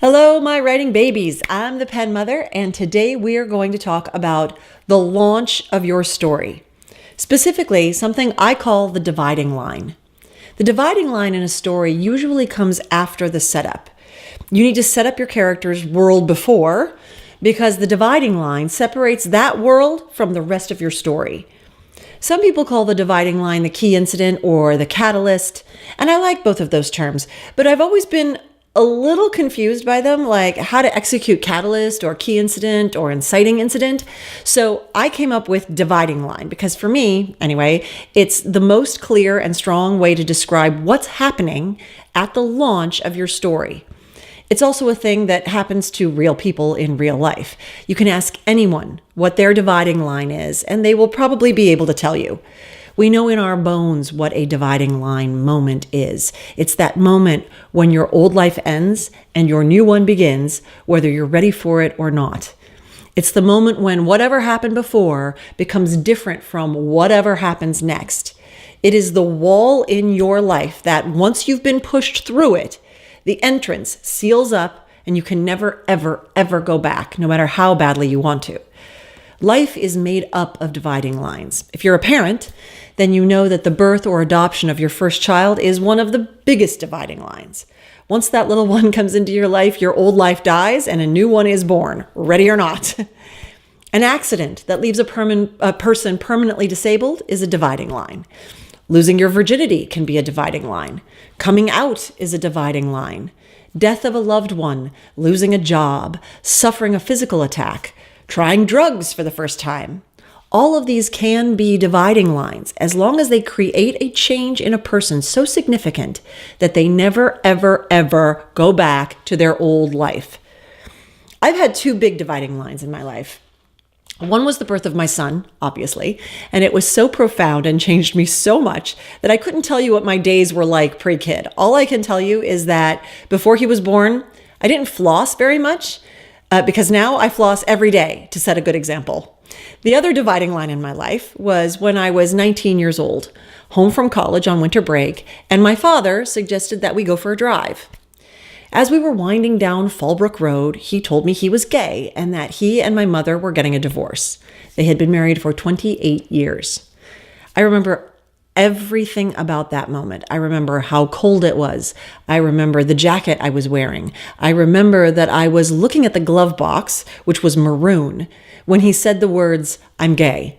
Hello, my writing babies. I'm the Pen Mother, and today we are going to talk about the launch of your story. Specifically, something I call the dividing line. The dividing line in a story usually comes after the setup. You need to set up your character's world before, because the dividing line separates that world from the rest of your story. Some people call the dividing line the key incident or the catalyst, and I like both of those terms, but I've always been a little confused by them, like how to execute catalyst or key incident or inciting incident. So I came up with dividing line because for me, anyway, it's the most clear and strong way to describe what's happening at the launch of your story. It's also a thing that happens to real people in real life. You can ask anyone what their dividing line is, and they will probably be able to tell you. We know in our bones what a dividing line moment is. It's that moment when your old life ends and your new one begins, whether you're ready for it or not. It's the moment when whatever happened before becomes different from whatever happens next. It is the wall in your life that once you've been pushed through it, the entrance seals up and you can never, ever, ever go back, no matter how badly you want to. Life is made up of dividing lines. If you're a parent, then you know that the birth or adoption of your first child is one of the biggest dividing lines. Once that little one comes into your life, your old life dies and a new one is born, ready or not. An accident that leaves a person permanently disabled is a dividing line. Losing your virginity can be a dividing line. Coming out is a dividing line. Death of a loved one, losing a job, suffering a physical attack, trying drugs for the first time. All of these can be dividing lines as long as they create a change in a person so significant that they never, ever, ever go back to their old life. I've had two big dividing lines in my life. One was the birth of my son, obviously, and it was so profound and changed me so much that I couldn't tell you what my days were like pre-kid. All I can tell you is that before he was born, I didn't floss very much because now I floss every day to set a good example. The other dividing line in my life was when I was 19 years old, home from college on winter break, and my father suggested that we go for a drive. As we were winding down Fallbrook Road, he told me he was gay and that he and my mother were getting a divorce. They had been married for 28 years. I remember everything about that moment. I remember how cold it was. I remember the jacket I was wearing. I remember that I was looking at the glove box, which was maroon, when he said the words, "I'm gay."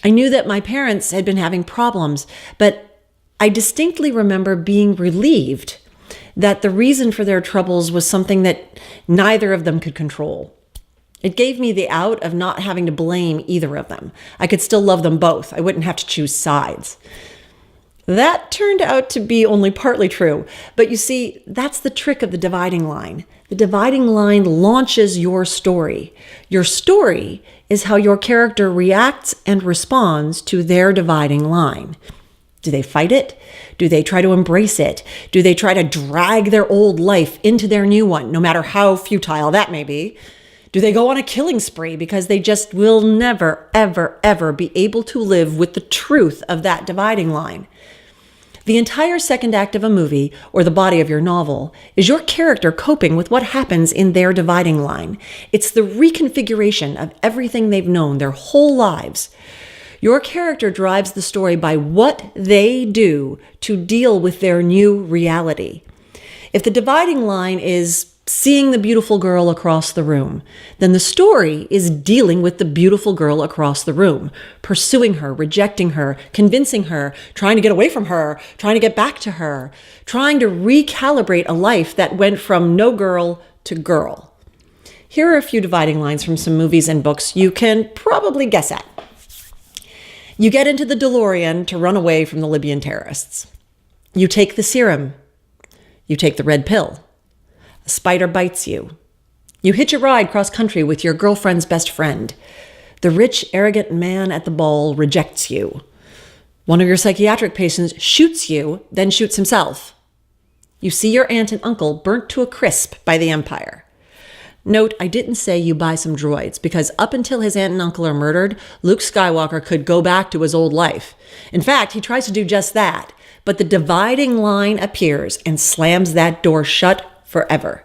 I knew that my parents had been having problems, but I distinctly remember being relieved that the reason for their troubles was something that neither of them could control. It gave me the out of not having to blame either of them. I could still love them both. I wouldn't have to choose sides. That turned out to be only partly true, but you see, that's the trick of the dividing line. The dividing line launches your story. Your story is how your character reacts and responds to their dividing line. Do they fight it? Do they try to embrace it? Do they try to drag their old life into their new one, no matter how futile that may be? Do they go on a killing spree because they just will never, ever, ever be able to live with the truth of that dividing line? The entire second act of a movie, or the body of your novel, is your character coping with what happens in their dividing line. It's the reconfiguration of everything they've known their whole lives. Your character drives the story by what they do to deal with their new reality. If the dividing line is seeing the beautiful girl across the room, then the story is dealing with the beautiful girl across the room, pursuing her, rejecting her, convincing her, trying to get away from her, trying to get back to her, trying to recalibrate a life that went from no girl to girl. Here are a few dividing lines from some movies and books you can probably guess at. You get into the DeLorean to run away from the Libyan terrorists. You take the serum. You take the red pill. A spider bites you. You hitch a ride cross-country with your girlfriend's best friend. The rich, arrogant man at the ball rejects you. One of your psychiatric patients shoots you, then shoots himself. You see your aunt and uncle burnt to a crisp by the Empire. Note, I didn't say you buy some droids, because up until his aunt and uncle are murdered, Luke Skywalker could go back to his old life. In fact, he tries to do just that, but the dividing line appears and slams that door shut forever.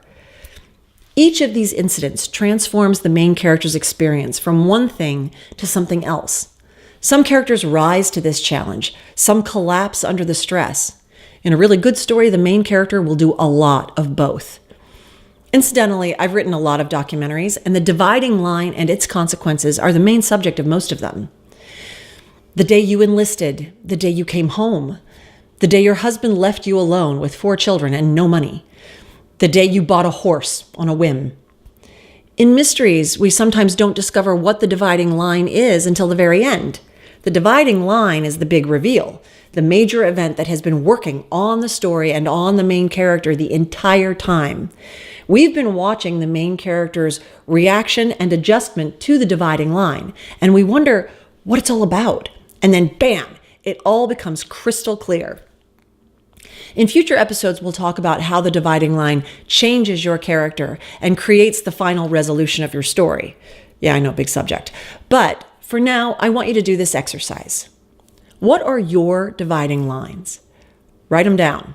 Each of these incidents transforms the main character's experience from one thing to something else. Some characters rise to this challenge, some collapse under the stress. In a really good story, the main character will do a lot of both. Incidentally, I've written a lot of documentaries, and the dividing line and its consequences are the main subject of most of them. The day you enlisted, the day you came home, the day your husband left you alone with 4 children and no money, the day you bought a horse on a whim. In mysteries, we sometimes don't discover what the dividing line is until the very end. The dividing line is the big reveal, the major event that has been working on the story and on the main character the entire time. We've been watching the main character's reaction and adjustment to the dividing line, and we wonder what it's all about. And then bam, it all becomes crystal clear. In future episodes, we'll talk about how the dividing line changes your character and creates the final resolution of your story. Yeah, I know, big subject. But for now, I want you to do this exercise. What are your dividing lines? Write them down.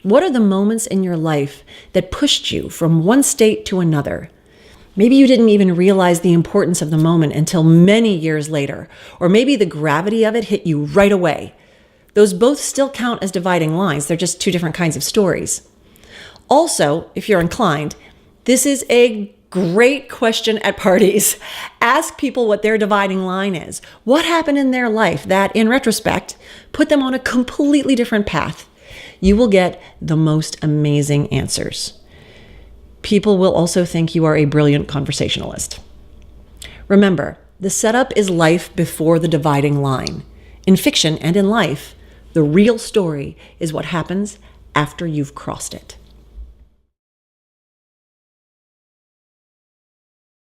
What are the moments in your life that pushed you from one state to another? Maybe you didn't even realize the importance of the moment until many years later, or maybe the gravity of it hit you right away. Those both still count as dividing lines. They're just 2 different kinds of stories. Also, if you're inclined, this is a great question at parties. Ask people what their dividing line is. What happened in their life that, in retrospect, put them on a completely different path? You will get the most amazing answers. People will also think you are a brilliant conversationalist. Remember, the setup is life before the dividing line. In fiction and in life, the real story is what happens after you've crossed it.